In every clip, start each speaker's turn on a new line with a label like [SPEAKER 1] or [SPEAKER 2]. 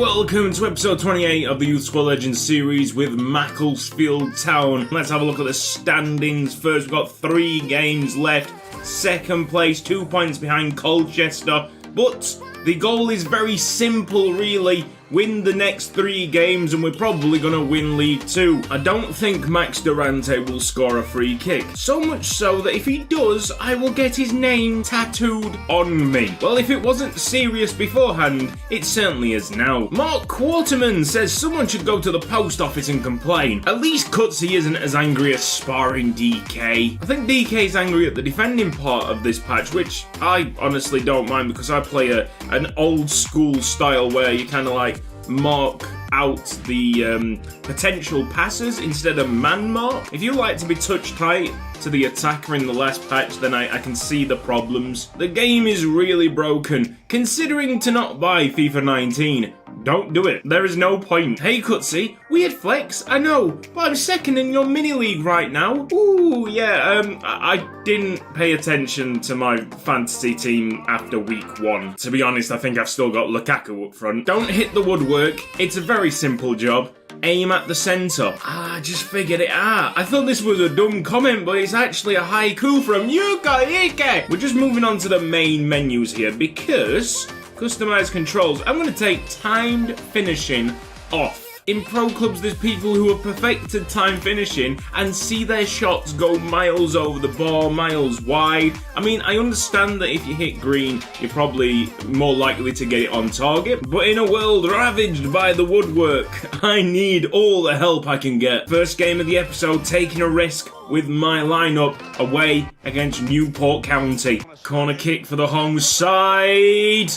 [SPEAKER 1] Welcome to episode 28 of the Youth Squad Legends series with Macclesfield Town. Let's have a look at the standings first. We've got 3 games left. Second place, 2 points behind Colchester. But the goal is very simple, really. Win the next 3 games and we're probably going to win League 2. I don't think Max Durante will score a free kick. So much so that if he does, I will get his name tattooed on me. Well, if it wasn't serious beforehand, it certainly is now. Mark Quarterman says someone should go to the post office and complain. At least Cutzy isn't as angry as sparring DK. I think DK is angry at the defending part of this patch, which I honestly don't mind because I play an old school style where you kind of like mark out the potential passes instead of man mark. If you like to be touch tight to the attacker in the last patch, then I can see the problems. The game is really broken. Considering to not buy FIFA 19, don't do it. There is no point. Hey Cutzy, weird flex, I know, but I'm second in your mini league right now. Ooh, yeah, I didn't pay attention to my fantasy team after week 1. To be honest, I think I've still got Lukaku up front. Don't hit the woodwork. It's a very simple job. Aim at the centre. I just figured it out. I thought this was a dumb comment, but it's actually a haiku from Yuka Ike. We're just moving on to the main menus here because customize controls. I'm going to take timed finishing off. In pro clubs, there's people who have perfected time finishing and see their shots go miles over the bar, miles wide. I mean, I understand that if you hit green, you're probably more likely to get it on target. But in a world ravaged by the woodwork, I need all the help I can get. First game of the episode, taking a risk with my lineup away against Newport County. Corner kick for the home side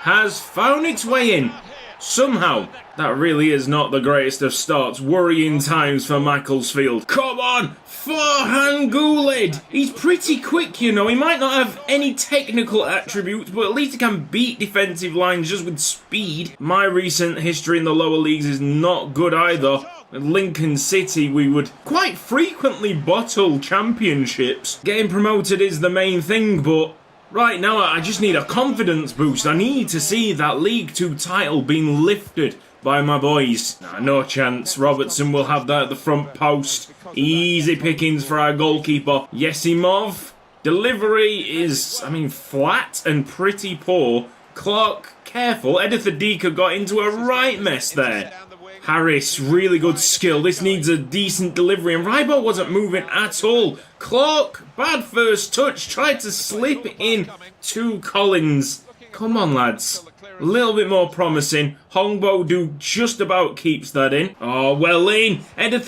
[SPEAKER 1] has found its way in. Somehow, that really is not the greatest of starts. Worrying times for Macclesfield. Come on! Forehand Gulid! He's pretty quick, you know. He might not have any technical attributes, but at least he can beat defensive lines just with speed. My recent history in the lower leagues is not good either. At Lincoln City, we would quite frequently bottle championships. Getting promoted is the main thing, but right now, I just need a confidence boost. I need to see that League 2 title being lifted by my boys. Nah, no chance. Robertson will have that at the front post. Easy pickings for our goalkeeper. Yesimov. Delivery is, flat and pretty poor. Clark, careful. Edith got into a right mess there. Harris, really good skill. This needs a decent delivery, and Rybo wasn't moving at all. Clark, bad first touch, tried to slip in to Collins. Come on, lads. A little bit more promising. Hongbo do just about keeps that in. Oh, well in. Edith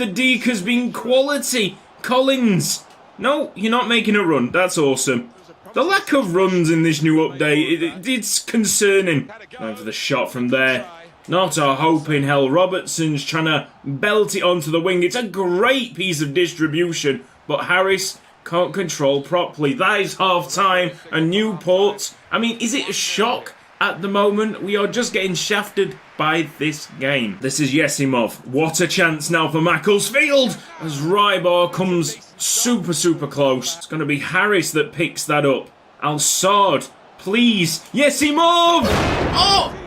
[SPEAKER 1] been quality. Collins. No, you're not making a run. That's awesome. The lack of runs in this new update, it's concerning. Going for the shot from there. Not a hope in hell. Robertson's trying to belt it onto the wing. It's a great piece of distribution, but Harris can't control properly. That is half-time, and Newport, is it a shock at the moment? We are just getting shafted by this game. This is Yesimov. What a chance now for Macclesfield as Rybar comes super close. It's going to be Harris that picks that up. Al-Saad, please. Yesimov! Oh!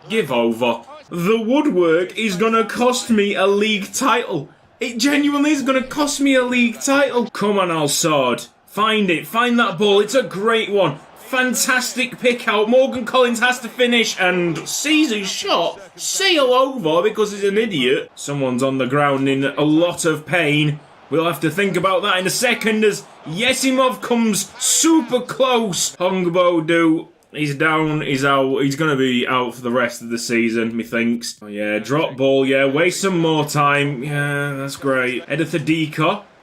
[SPEAKER 1] Give over. The woodwork is going to cost me a league title. It genuinely is going to cost me a league title. Come on, Al-Saad. Find it. Find that ball. It's a great one. Fantastic pick out. Morgan Collins has to finish and sees his shot sail over because he's an idiot. Someone's on the ground in a lot of pain. We'll have to think about that in a second as Yesimov comes super close. Hongbo do. He's down, he's out, he's going to be out for the rest of the season, methinks. Oh yeah, drop ball, yeah, waste some more time. Yeah, that's great. Edith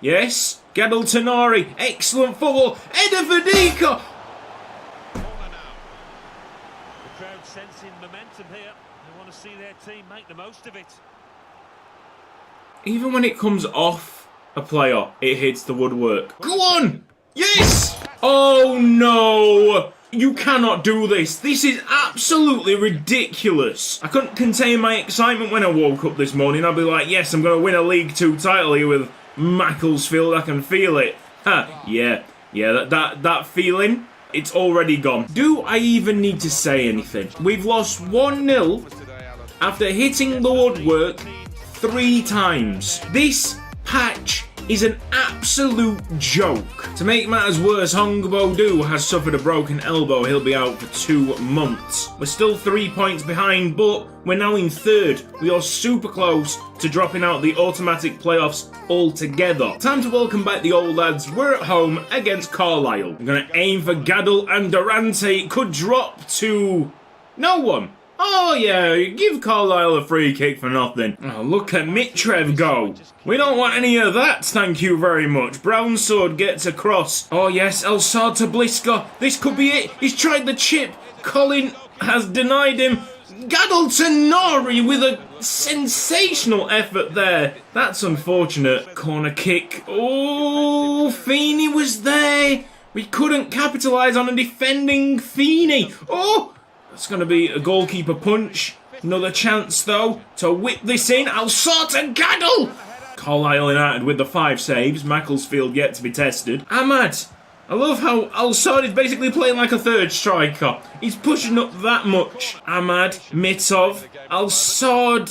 [SPEAKER 1] yes. Gadel Tanari, excellent football. Edith
[SPEAKER 2] The crowd sensing momentum here. They want to see their team make the most of it.
[SPEAKER 1] Even when it comes off a player, it hits the woodwork. Go on! Yes! Oh no! You cannot do this. This is absolutely ridiculous. I couldn't contain my excitement when I woke up this morning. I'd be like, yes, I'm going to win a League 2 title here with Macclesfield. I can feel it. Yeah, that feeling, it's already gone. Do I even need to say anything? We've lost 1-0 after hitting the woodwork 3 times. This patch is an absolute joke. To make matters worse, Hongbo has suffered a broken elbow. He'll be out for 2 months. We're still 3 points behind, but we're now in 3rd. We are super close to dropping out the automatic playoffs altogether. Time to welcome back the old lads. We're at home against Carlisle. I'm going to aim for Gaddle and Durante. It could drop to no one. Oh yeah, give Carlisle a free kick for nothing. Oh, look at Mitrev go. We don't want any of that, thank you very much. Brown Sword gets across. Oh yes, El Sard to Blisker. This could be it. He's tried the chip. Colin has denied him. Gaddle to Nori with a sensational effort there. That's unfortunate. Corner kick. Oh, Feeney was there. We couldn't capitalise on a defending Feeney. Oh! It's going to be a goalkeeper punch. Another chance, though, to whip this in. I'll sort and Gaddle! Carlisle United with the 5 saves. Macclesfield yet to be tested. Ahmad. I love how Al-Sad is basically playing like a 3rd striker. He's pushing up that much. Ahmad, Mitov, Al-Sad.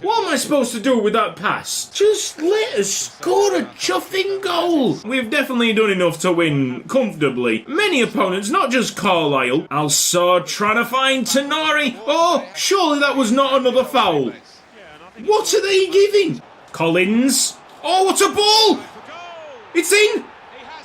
[SPEAKER 1] What am I supposed to do with that pass? Just let us score a chuffing goal. We've definitely done enough to win comfortably. Many opponents, not just Carlisle. Al-Sad trying to find Tenari. Oh, surely that was not another foul. What are they giving? Collins. Oh, what a ball! It's in!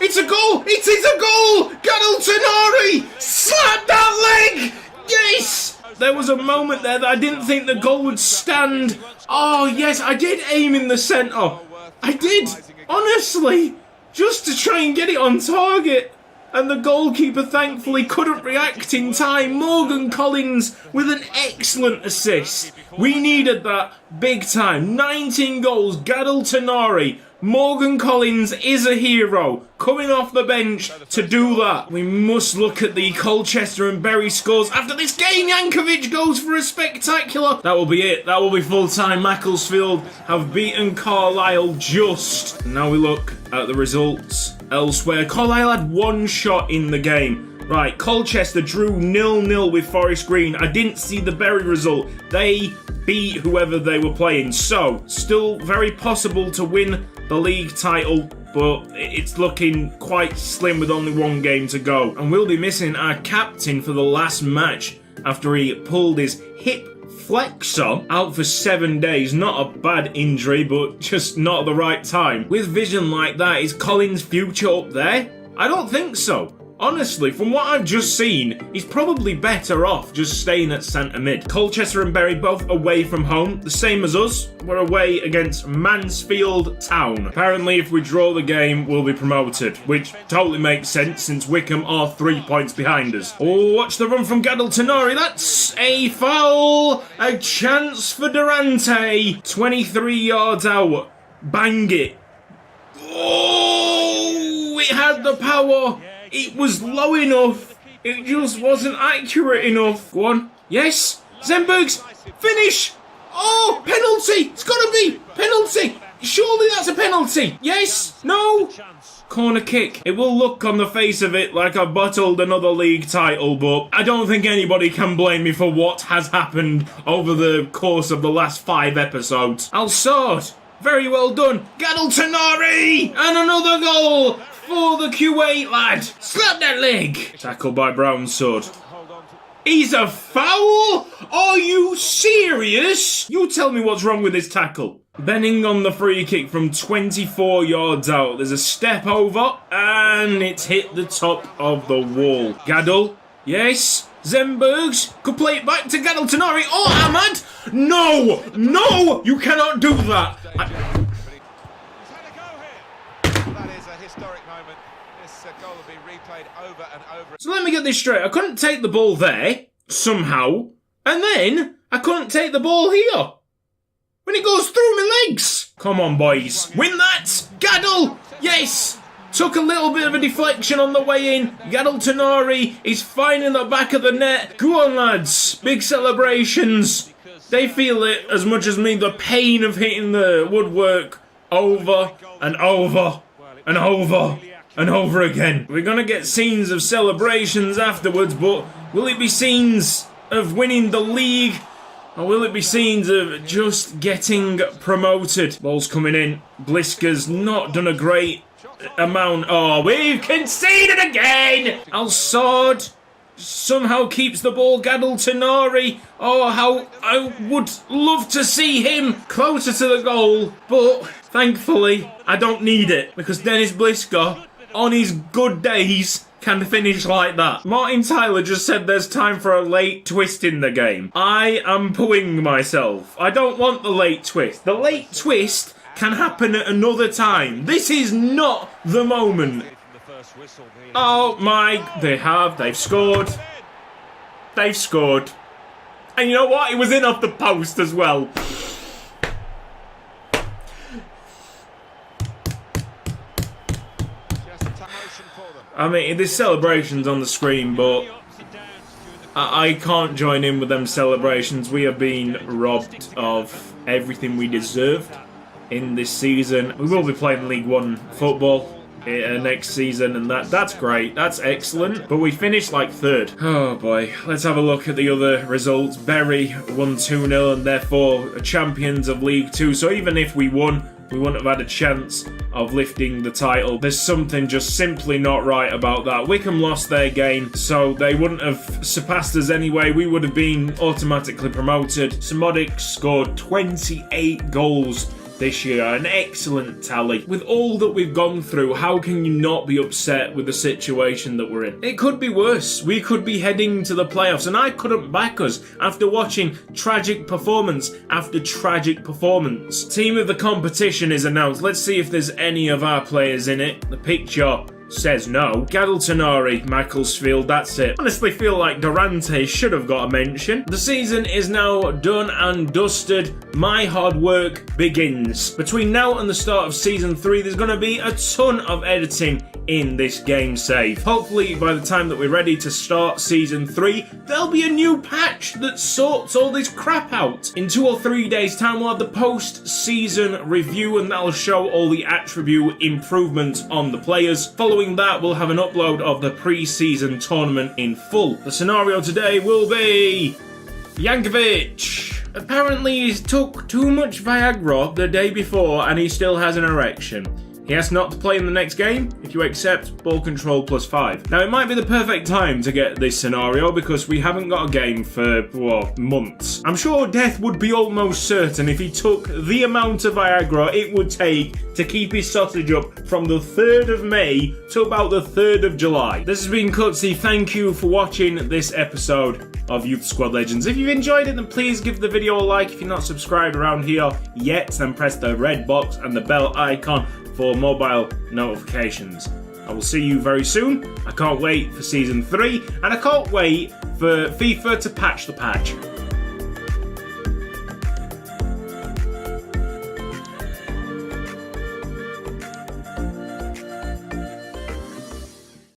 [SPEAKER 1] It's a goal! It is a goal! Gaddle Tenari! Slap that leg! Yes! There was a moment there that I didn't think the goal would stand. Oh, yes, I did aim in the centre. I did, honestly, just to try and get it on target. And the goalkeeper, thankfully, couldn't react in time. Morgan Collins with an excellent assist. We needed that big time. 19 goals, Gaddle Tenari. Morgan Collins is a hero, coming off the bench to do that. We must look at the Colchester and Bury scores. After this game, Yankovic goes for a spectacular. That will be it. That will be full-time. Macclesfield have beaten Carlisle just. Now we look at the results elsewhere. Carlisle had 1 shot in the game. Right, Colchester drew 0-0 with Forest Green. I didn't see the Bury result. They beat whoever they were playing. So, still very possible to win the league title, but it's looking quite slim with only 1 game to go. And we'll be missing our captain for the last match after he pulled his hip flexor out for 7 days. Not a bad injury, but just not at the right time. With vision like that, is Collins' future up there? I don't think so. Honestly, from what I've just seen, he's probably better off just staying at centre mid. Colchester and Bury both away from home, the same as us. We're away against Macclesfield Town. Apparently, if we draw the game, we'll be promoted, which totally makes sense since Wickham are 3 points behind us. Oh, watch the run from Gaddle Tenari. That's a foul. A chance for Durante. 23 yards out. Bang it. Oh, it had the power. It was low enough. It just wasn't accurate enough. Go on. Yes. Zenbergs. Finish. Oh, penalty. It's got to be. Penalty. Surely that's a penalty. Yes. No. Corner kick. It will look on the face of it like I've bottled another league title, but I don't think anybody can blame me for what has happened over the course of the last 5 episodes. Al-Sad. Very well done. Gaddle Tenari. And another goal for the Q8 lad. Slap that leg. Tackle by Brown Sword. He's a foul? Are you serious? You tell me what's wrong with this tackle. Benning on the free kick from 24 yards out. There's a step over and it's hit the top of the wall. Gaddle. Yes. Zenbergs could play it back to Gaddle Tenari. Oh, Ahmad. No. No. You cannot do that. So let me get this straight. I couldn't take the ball there, somehow, and then I couldn't take the ball here. When it goes through my legs. Come on, boys. Win that. Gaddle. Yes. Took a little bit of a deflection on the way in. Gaddle Tenari is finding the back of the net. Go on, lads. Big celebrations. They feel it as much as me. The pain of hitting the woodwork over and over and over and over again. We're going to get scenes of celebrations afterwards, but will it be scenes of winning the league? Or will it be scenes of just getting promoted? Ball's coming in. Blisker's not done a great amount. Oh, we've conceded again! Al-Saad somehow keeps the ball. Gadel-Tonari. Oh, how I would love to see him closer to the goal. But thankfully, I don't need it. Because Dennis Blisker, on his good days, can finish like that. Martin Tyler just said there's time for a late twist in the game. I am pooing myself. I don't want the late twist. The late twist can happen at another time. This is not the moment. Oh my, they've scored. They've scored. And you know what? It was in off the post as well. I mean, there's celebrations on the screen, but I can't join in with them celebrations. We are being robbed of everything we deserved in this season. We will be playing League One football next season, and that's great. That's excellent. But we finished like third. Oh boy. Let's have a look at the other results. Bury won 2-0 and therefore champions of League Two. So even if we won, we wouldn't have had a chance of lifting the title. There's something just simply not right about that. Wickham lost their game, so they wouldn't have surpassed us anyway. We would have been automatically promoted. Samodic scored 28 goals this year, an excellent tally. With all that we've gone through, how can you not be upset with the situation that we're in? It could be worse. We could be heading to the playoffs, and I couldn't back us after watching tragic performance after tragic performance. Team of the competition is announced. Let's see if there's any of our players in it. The picture says no. Gadel-Tonari, Macclesfield, that's it. Honestly feel like Durante should have got a mention. The season is now done and dusted. My hard work begins. Between now and the start of Season 3, there's going to be a ton of editing in this game save. Hopefully, by the time that we're ready to start Season 3, there'll be a new patch that sorts all this crap out. In 2 or 3 days' time, we'll have the post-season review, and that'll show all the attribute improvements on the players. Following that, we'll have an upload of the pre-season tournament in full. The scenario today will be Yankovic. Apparently he's took too much Viagra the day before and he still has an erection. He has not to play in the next game if you accept ball control +5. Now, it might be the perfect time to get this scenario because we haven't got a game for, months. I'm sure death would be almost certain if he took the amount of Viagra it would take to keep his sausage up from the 3rd of May to about the 3rd of July. This has been Cutzy. Thank you for watching this episode of Youth Squad Legends. If you've enjoyed it, then please give the video a like. If you're not subscribed around here yet, then press the red box and the bell icon for mobile notifications. I will see you very soon. I can't wait for Season 3, and I can't wait for FIFA to patch the patch.